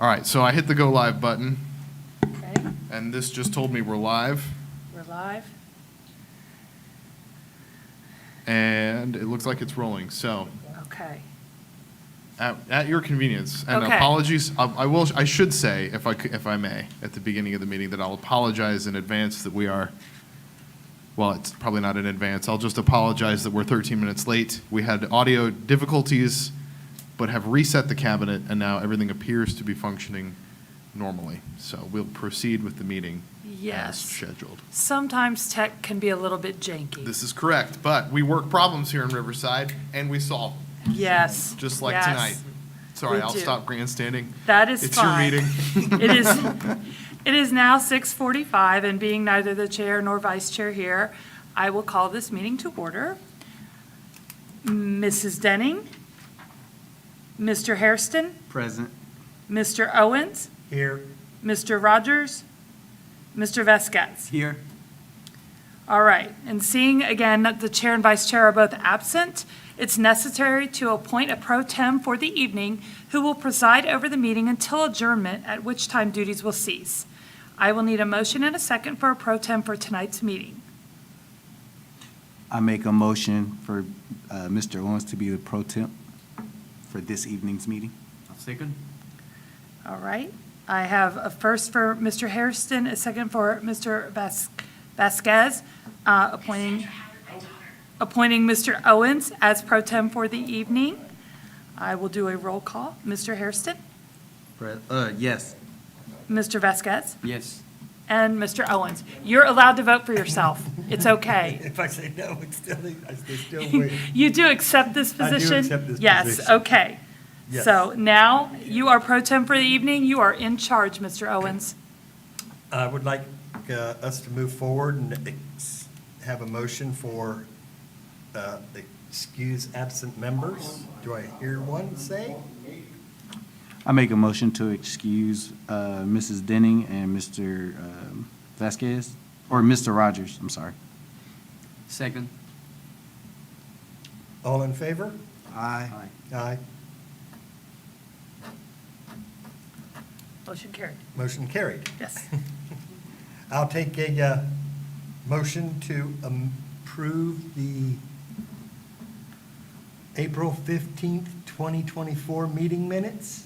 All right, so I hit the go live button, Okay, and this just told me we're live, we're live. and it looks like it's rolling. So, Okay. at your convenience, and Okay. apologies. I should say, if I may, at the beginning of the meeting, that I'll apologize in advance that we are. Well, it's probably not in advance. I'll just apologize that we're 13 minutes late. We had audio difficulties, but have reset the cabinet, and now everything appears to be functioning normally. So we'll proceed with the meeting as Yes. scheduled. Sometimes tech can be a little bit janky. This is correct, but we work problems here in Riverside, and we solve them, Yes. just like yes. tonight. Sorry, We I'll do. stop grandstanding. That is It's fine. your meeting. It is, it is now 6:45, and being neither the chair nor vice chair here, I will call this meeting to order. Mrs. Denning? Mr. Hairston? Present. Mr. Owens? Here. Mr. Rogers? Mr. Vasquez? Here. All right, and seeing again that the chair and vice chair are both absent, it's necessary to appoint a pro tem for the evening who will preside over the meeting until adjournment, at which time duties will cease. I will need a motion and a second for a pro tem for tonight's meeting. I make a motion for Mr. Owens to be the pro temp for this evening's meeting. I'll second. All right, I have a first for Mr. Hairston, a second for Mr. Vasquez, appointing Mr. Owens as pro tem for the evening. I will do a roll call. Mr. Hairston? Yes. Mr. Vasquez? Yes. And Mr. Owens. You're allowed to vote for yourself. It's okay. If I say no, it's still, I still wait. You do accept this I do position? accept this Yes, position. okay. Yes. So now you are pro tem for the evening. You are in charge, Mr. Owens. I would like us to move forward and have a motion for excuse absent members. Do I hear one say? I make a motion to excuse Mrs. Denning and Mr. Vasquez, or Mr. Rogers, I'm sorry. Second. All in favor? Aye. Aye. Motion carried. Motion carried. Yes. I'll take a motion to approve the April 15th, 2024 meeting minutes.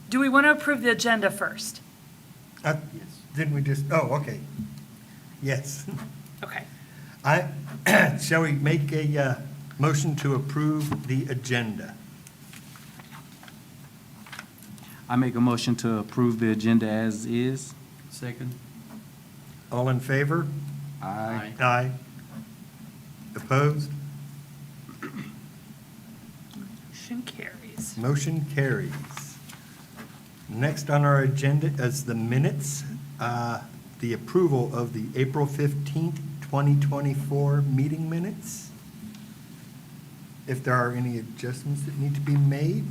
Do we want to approve the agenda first? Didn't we just, oh, okay. Yes. Okay. Shall we make a motion to approve the agenda? I make a motion to approve the agenda as is. Second. All in favor? Aye. Aye. Opposed? Motion carries. Motion carries. Next on our agenda is the minutes, the approval of the April 15th, 2024 meeting minutes. If there are any adjustments that need to be made,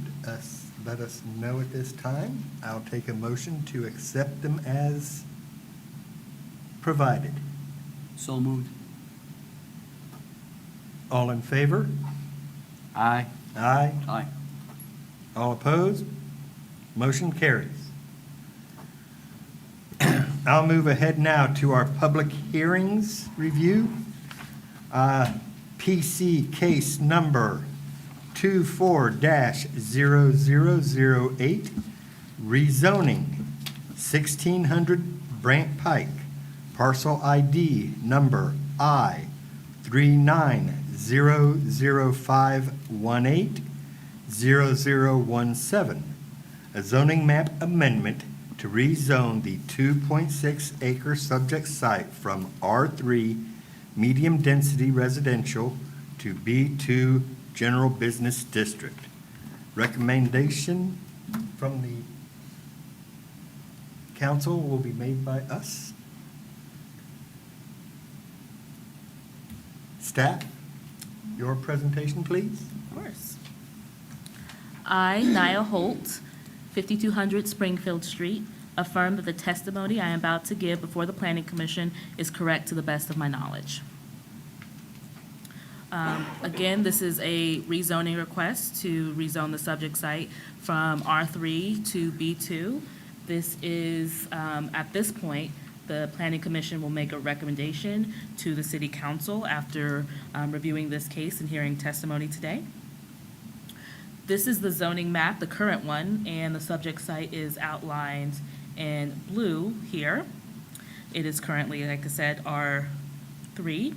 let us know at this time. I'll take a motion to accept them as provided. So moved. All in favor? Aye. Aye. Aye. All opposed? Motion carries. I'll move ahead now to our public hearings review. PC case number 24-0008, rezoning 1600 Brant Pike, parcel ID number I3905180017, a zoning map amendment to rezone the 2.6 acre subject site from R3 medium density residential to B2 general business district. Recommendation from the council will be made by us. Staff, your presentation, please. Of course. I, Nia Holt, 5200 Springfield Street, affirm that the testimony I am about to give before the Planning Commission is correct to the best of my knowledge. Again, this is a rezoning request to rezone the subject site from R3 to B2. This is, at this point, the Planning Commission will make a recommendation to the City Council after reviewing this case and hearing testimony today. This is the zoning map, the current one, and the subject site is outlined in blue here. It is currently, like I said, R3.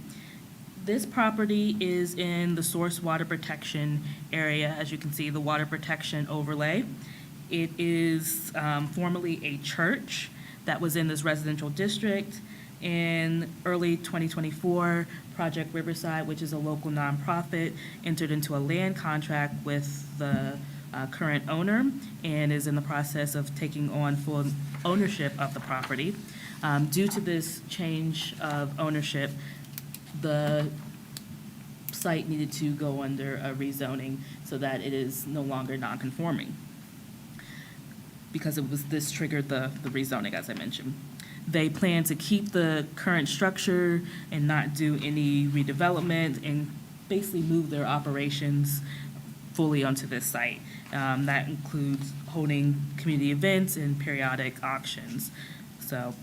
This property is in the source water protection area, as you can see, the water protection overlay. It is formerly a church that was in this residential district. In early 2024, Project Riverside, which is a local nonprofit, entered into a land contract with the current owner and is in the process of taking on full ownership of the property. Due to this change of ownership, the site needed to go under a rezoning so that it is no longer non-conforming. Because this triggered the rezoning, as I mentioned. They plan to keep the current structure and not do any redevelopment and basically move their operations fully onto this site. That includes holding community events and periodic auctions. So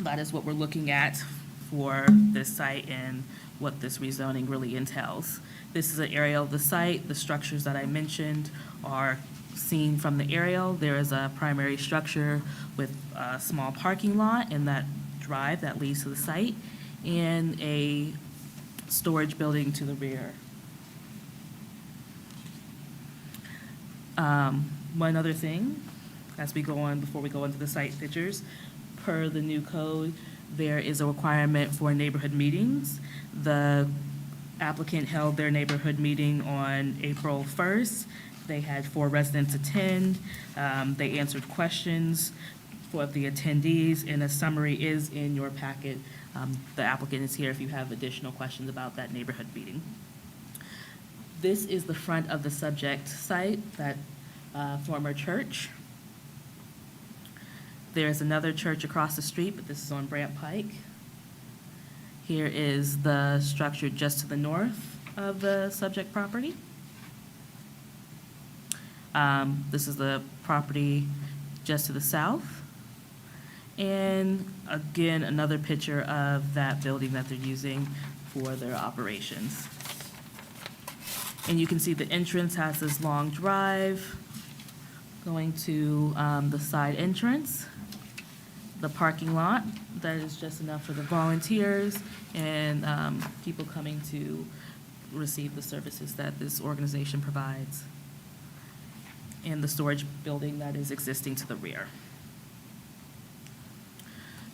that is what we're looking at for this site and what this rezoning really entails. This is an aerial of the site. The structures that I mentioned are seen from the aerial. There is a primary structure with a small parking lot in that drive that leads to the site and a storage building to the rear. One other thing, as we go on, before we go into the site pictures, per the new code, there is a requirement for neighborhood meetings. The applicant held their neighborhood meeting on April 1st. They had 4 residents attend. They answered questions for the attendees, and a summary is in your packet. The applicant is here if you have additional questions about that neighborhood meeting. This is the front of the subject site, that former church. There's another church across the street, but this is on Brant Pike. Here is the structure just to the north of the subject property. This is the property just to the south. And again, another picture of that building that they're using for their operations. And you can see the entrance has this long drive going to the side entrance. The parking lot, that is just enough for the volunteers and people coming to receive the services that this organization provides. And the storage building that is existing to the rear.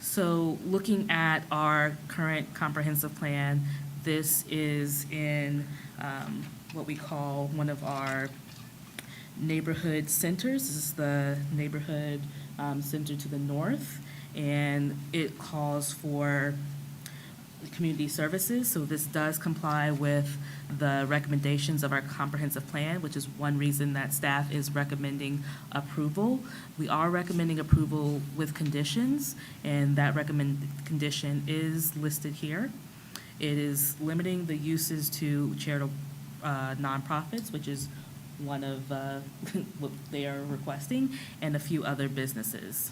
So looking at our current comprehensive plan, this is in what we call one of our neighborhood centers. This is the neighborhood center to the north, and it calls for community services. So this does comply with the recommendations of our comprehensive plan, which is one reason that staff is recommending approval. We are recommending approval with conditions, and that condition is listed here. It is limiting the uses to charitable nonprofits, which is one of what they are requesting, and a few other businesses.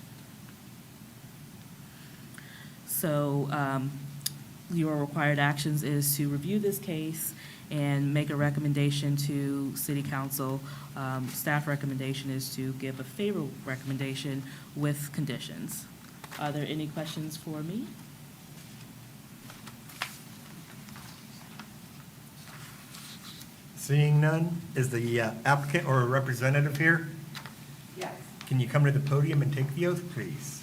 So your required actions is to review this case and make a recommendation to City Council. Staff recommendation is to give a favorable recommendation with conditions. Are there any questions for me? Seeing none, is the applicant or a representative here? Yes. Can you come to the podium and take the oath, please?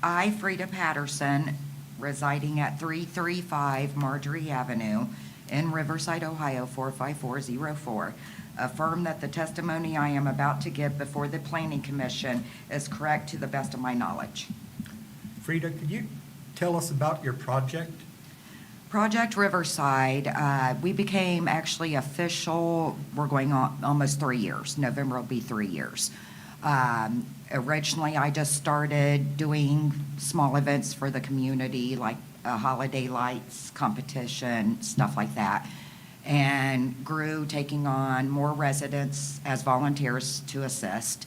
I, Frida Patterson, residing at 335 Marjorie Avenue in Riverside, Ohio, 45404, affirm that the testimony I am about to give before the Planning Commission is correct to the best of my knowledge. Frida, could you tell us about your project? Project Riverside, we became actually official, we're going on almost 3 years. November will be 3 years. Originally, I just started doing small events for the community, like a holiday lights competition, stuff like that, and grew, taking on more residents as volunteers to assist.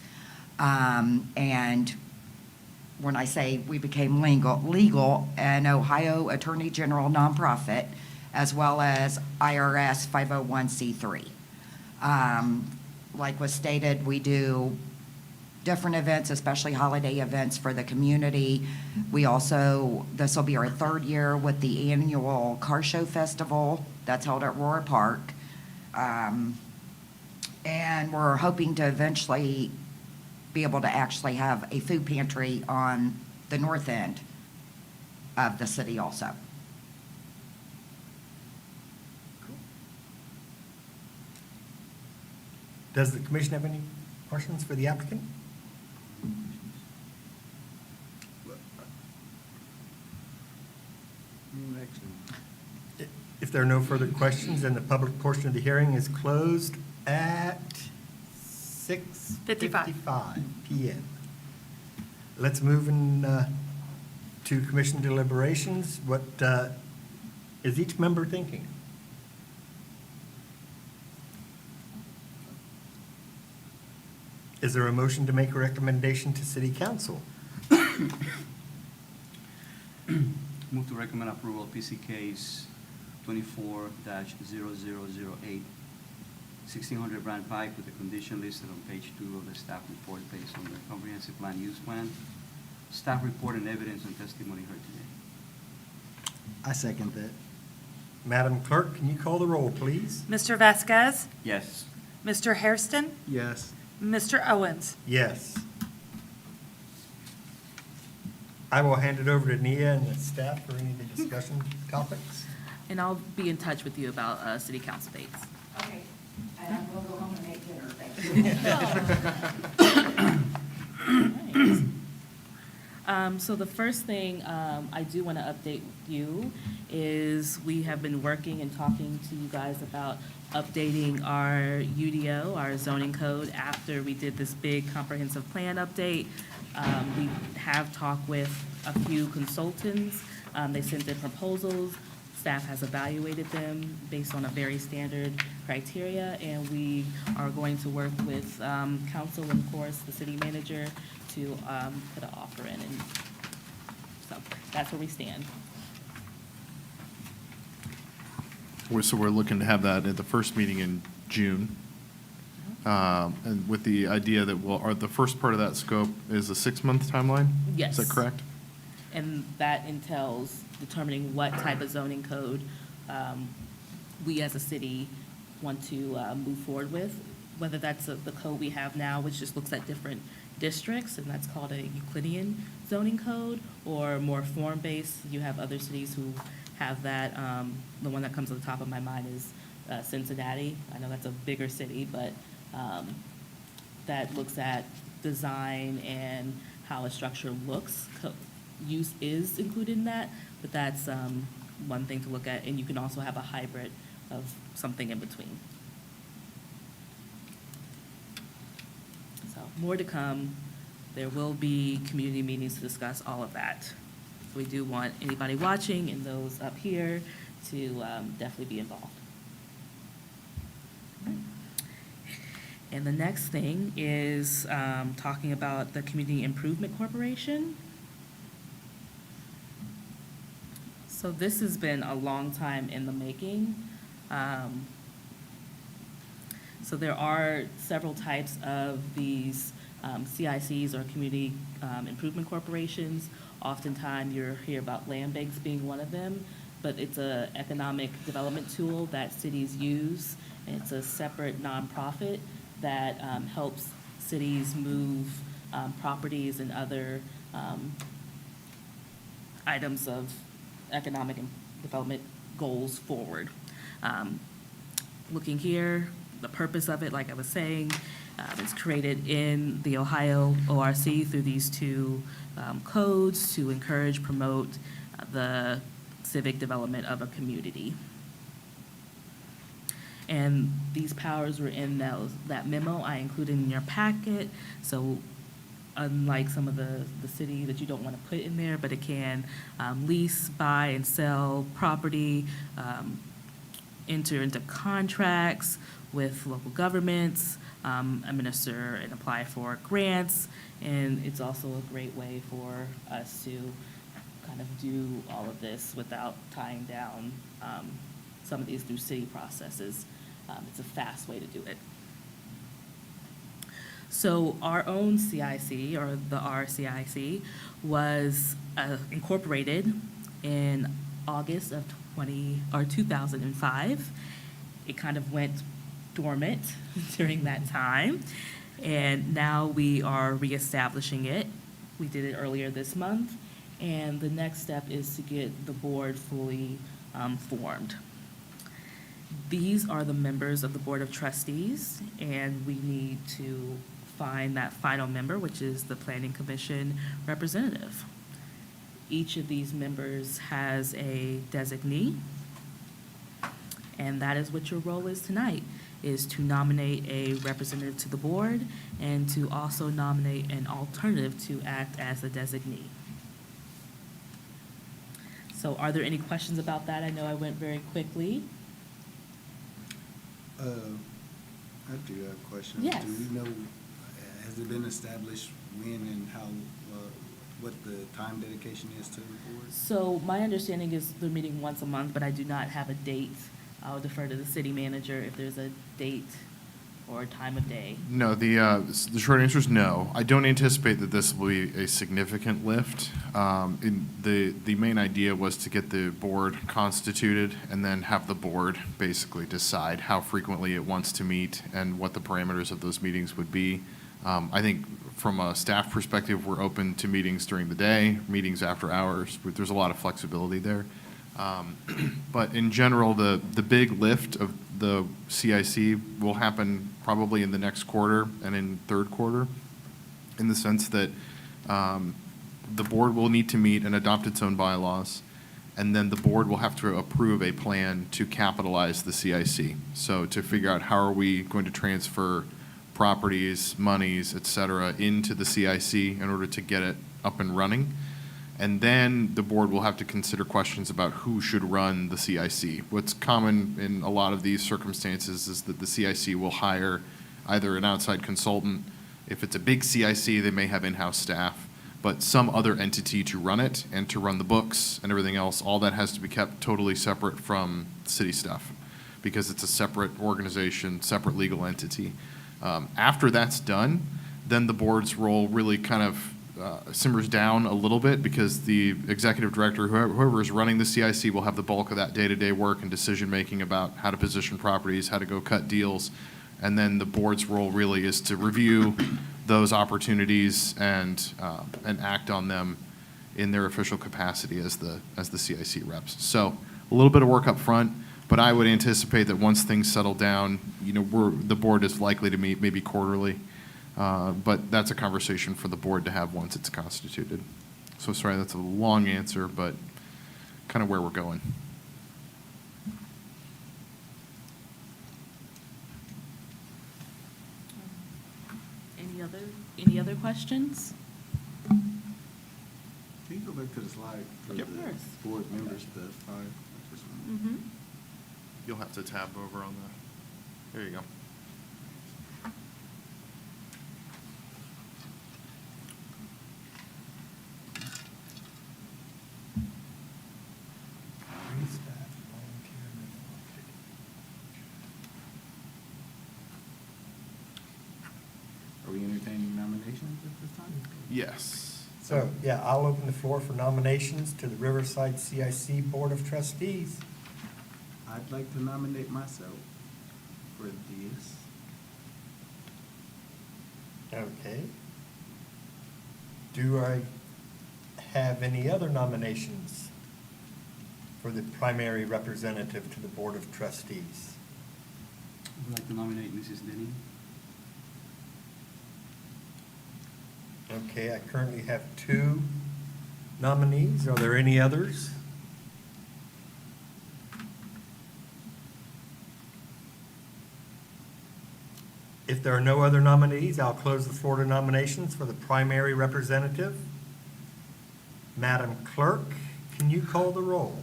And when I say we became legal, an Ohio Attorney General nonprofit, as well as IRS 501c3. Like was stated, we do different events, especially holiday events for the community. We also, this will be our third year with the annual Car Show Festival that's held at Roar Park. And we're hoping to eventually be able to actually have a food pantry on the north end of the city also. Does the commission have any questions for the applicant? If there are no further questions, then the public portion of the hearing is closed at 6:55 PM. Let's move in to commission deliberations. What is each member thinking? Is there a motion to make a recommendation to city council? Move to recommend approval of PC case 24-0008, 1600 Brand Pike, with the condition listed on page 2 of the staff report based on the comprehensive land use plan, staff report, and evidence and testimony heard today. I second that. Madam Clerk, can you call the roll, please? Mr. Vasquez, Yes. Mr. Hairston, Yes. Mr. Owens. Yes. I will hand it over to Nia and the staff for any of the discussion topics. And I'll be in touch with you about city council dates. Okay, and I will go home and make dinner, thank you. So the first thing I do want to update you is we have been working and talking to you guys about updating our UDO, our zoning code, after we did this big comprehensive plan update. We have talked with a few consultants. They sent in proposals. Staff has evaluated them based on a very standard criteria, and we are going to work with council and, of course, the city manager to put an offer in. And so that's where we stand. So we're looking to have that at the first meeting in June. And with the idea that the first part of that scope is a 6-month timeline? Yes. Is that correct? And that entails determining what type of zoning code we as a city want to move forward with, whether that's the code we have now, which just looks at different districts, and that's called a Euclidean zoning code, or more form-based. You have other cities who have that. The one that comes to the top of my mind is Cincinnati. I know that's a bigger city, but that looks at design and how a structure looks. Use is included in that, but that's one thing to look at. And you can also have a hybrid of something in between. So more to come. There will be community meetings to discuss all of that. We do want anybody watching and those up here to definitely be involved. And the next thing is talking about the Community Improvement Corporation. So this has been a long time in the making. So there are several types of these CICs, or Community Improvement Corporations. Oftentimes you hear about land banks being one of them, but it's an economic development tool that cities use. And it's a separate nonprofit that helps cities move properties and other items of economic and development goals forward. Looking here, the purpose of it, like I was saying, it's created in the Ohio ORC through these two codes to encourage, promote the civic development of a community. And these powers were in that memo I included in your packet. So unlike some of the city that you don't want to put in there, but it can lease, buy, and sell property, enter into contracts with local governments, administer and apply for grants, and it's also a great way for us to kind of do all of this without tying down some of these through city processes. It's a fast way to do it. So our own CIC, or the RCIC, was incorporated in August of 2005. It kind of went dormant during that time, and now we are reestablishing it. We did it earlier this month, and the next step is to get the board fully formed. These are the members of the Board of Trustees, and we need to find that final member, which is the Planning Commission representative. Each of these members has a designee, and that is what your role is tonight, is to nominate a representative to the board and to also nominate an alternative to act as a designee. So are there any questions about that? I know I went very quickly. I do have a question. Yes. Do we know, has it been established when and how, what the time dedication is to the board? So my understanding is they're meeting once a month, but I do not have a date. I'll defer to the city manager if there's a date or time of day. No, the short answer is no. I don't anticipate that this will be a significant lift. The main idea was to get the board constituted and then have the board basically decide how frequently it wants to meet and what the parameters of those meetings would be. I think from a staff perspective, we're open to meetings during the day, meetings after hours. There's a lot of flexibility there. But in general, the big lift of the CIC will happen probably in the next quarter and in third quarter, in the sense that the board will need to meet and adopt its own bylaws, and then the board will have to approve a plan to capitalize the CIC. So to figure out how are we going to transfer properties, monies, et cetera, into the CIC in order to get it up and running. And then the board will have to consider questions about who should run the CIC. What's common in a lot of these circumstances is that the CIC will hire either an outside consultant. If it's a big CIC, they may have in-house staff, but some other entity to run it and to run the books and everything else. All that has to be kept totally separate from city stuff because it's a separate organization, separate legal entity. After that's done, then the board's role really kind of simmers down a little bit because the executive director, whoever is running the CIC, will have the bulk of that day-to-day work and decision-making about how to position properties, how to go cut deals. And then the board's role really is to review those opportunities and act on them in their official capacity as the CIC reps. So a little bit of work up front, but I would anticipate that once things settle down, the board is likely to meet maybe quarterly. But that's a conversation for the board to have once it's constituted. So sorry, that's a long answer, but kind of where we're going. Any other questions? Can you go back to the slide for Yep. the Of course. board members, the five? I just wanna- Mm-hmm. You'll have to tab over on the, there you go. Are we entertaining nominations at this time? Yes. So, yeah, I'll open the floor for nominations to the Riverside CIC Board of Trustees. I'd like to nominate myself for this. Okay. Do I have any other nominations for the primary representative to the Board of Trustees? I'd like to nominate Mrs. Denning. Okay, I currently have 2 nominees. Are there any others? If there are no other nominees, I'll close the floor to nominations for the primary representative. Madam Clerk, can you call the roll?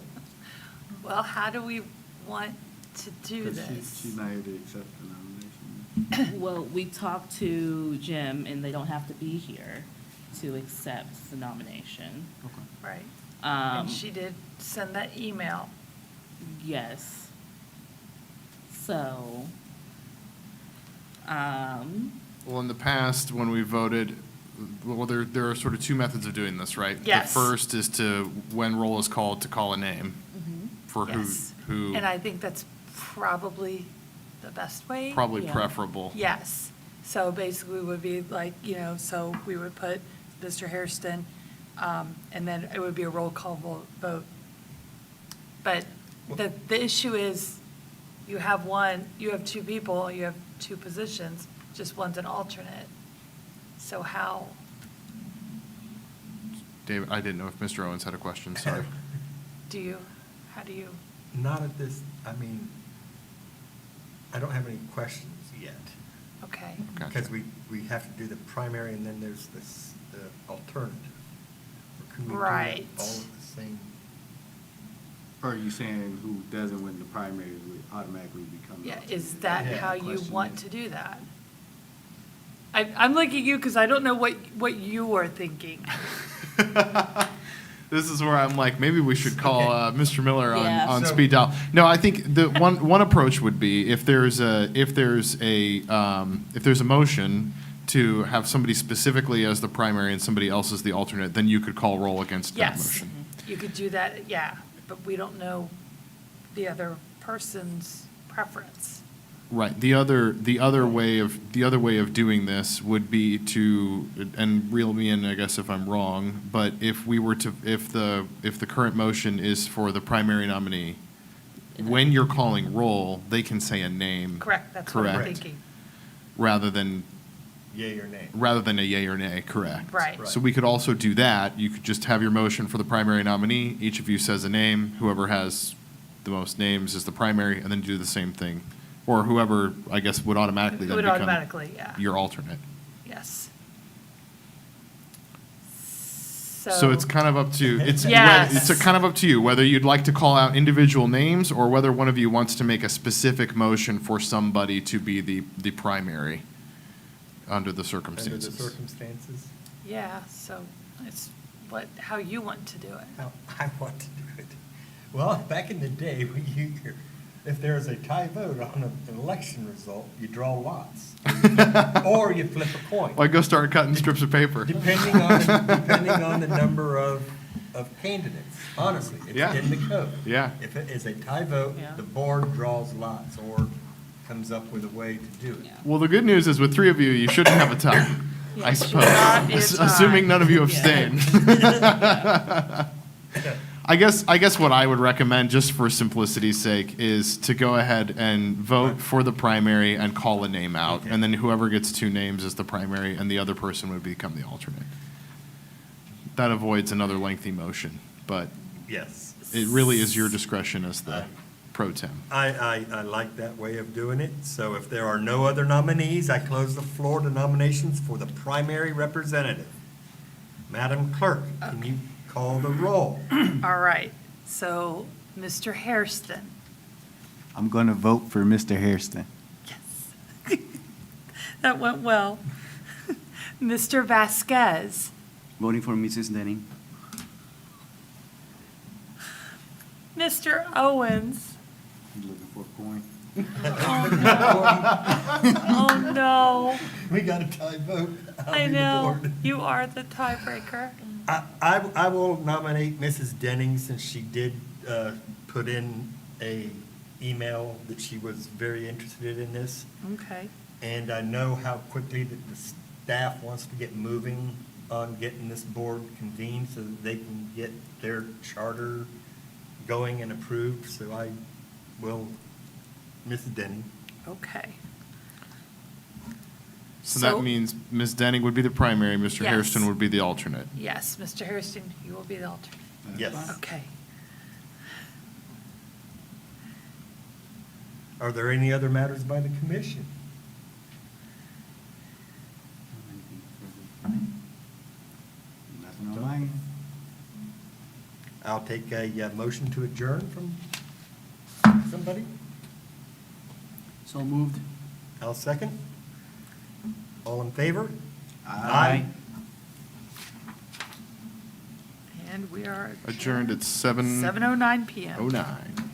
Well, how do we want to do 'Cause this? She's not here to accept the nomination. Well, we talked to Jim, and they don't have to be here to accept the nomination. Right. Um, And she did send that email. Yes. So, Well, in the past, when we voted, well, there are sort of two methods of doing this, right? Yes. The first is to, when roll is called, to call a name for Yes. who, And I think that's probably the best way. probably Yeah. preferable. Yes. So basically would be like, so we would put Mr. Hairston, and then it would be a roll call vote. But the issue is, you have two people, you have two positions, just one's an alternate. So how? David, I didn't know if Mr. Owens had a question, sorry. How do you? Not at this, I mean, I don't have any questions yet. Okay. Gotcha. Because we have to do the primary and then there's the alternative. Or can we do it Right. all at the same? Or are you saying who doesn't win the primary would automatically become? the Yeah, alternate? is that Yeah, how the you question want is. to do that? I'm looking at you because I don't know what you were thinking. This is where I'm like, maybe we should call Mr. Miller Yeah. on So- speed dial. No, I think the one approach would be if there's a motion to have somebody specifically as the primary and somebody else as the alternate, then you could call roll against that Yes, motion. you could do that, yeah, but we don't know the other person's preference. Right. The other way of doing this would be to, and reel me in, I guess, if I'm wrong, but if the current motion is for the primary nominee, when you're calling roll, they can say a name. Correct, that's what I'm Correct. thinking. Rather than Yay or nay? a yay or nay, correct. Right. So we could also do that. You could just have your motion for the primary nominee. Each of you says a name. Whoever has the most names is the primary, and then do the same thing. Or whoever, I guess, would automatically It then would become automatically, yeah, your alternate. yes. So it's kind of up to, Yes. it's kind of up to you, whether you'd like to call out individual names or whether one of you wants to make a specific motion for somebody to be the primary under the Under the circumstances. circumstances? Yeah, so it's how you want to do it. How I want to do it. Well, back in the day, if there is a tie vote on an election result, you draw lots. Or you flip a coin. Like, go start cutting strips of paper. Depending on the number of candidates, honestly, Yeah. it's in the code. Yeah. If it is a tie vote, Yeah. the board draws lots or comes up with a way to do it. Yeah. Well, the good news is with three of you, you shouldn't have a tie, Yeah, I it should suppose. not be a tie. Assuming none of you Yeah. abstain. I guess what I would recommend, just for simplicity's sake, is to go ahead and vote for the primary and call a name out. Okay. And then whoever gets two names is the primary, and the other person would become the alternate. That avoids another lengthy motion, but Yes. it really is your discretion as the pro tem. I like that way of doing it. So if there are no other nominees, I close the floor to nominations for the primary representative. Madam Clerk, can you call the roll? All right, so Mr. Hairston. I'm going to vote for Mr. Hairston. Yes. That went well. Mr. Vasquez. Voting for Mrs. Denning. Mr. Owens. You looking for a coin? Oh, no. We got a tie vote. I'll I be the know, board. you are the tiebreaker. I will nominate Mrs. Denning since she did put in a email that she was very interested in this. Okay. And I know how quickly that the staff wants to get moving on getting this board convened so that they can get their charter going and approved. So I will, Mrs. Denning. Okay. So that means Ms. Denning would be the primary, Mr. Yes. Hairston would be the alternate. Yes, Mr. Hairston, you will be the alternate. Yes. Okay. Are there any other matters by the commission? I'll take a motion to adjourn from somebody. So moved. I'll second. All in favor? Aye. And we are Adjourned at 7:09. 7:09 PM.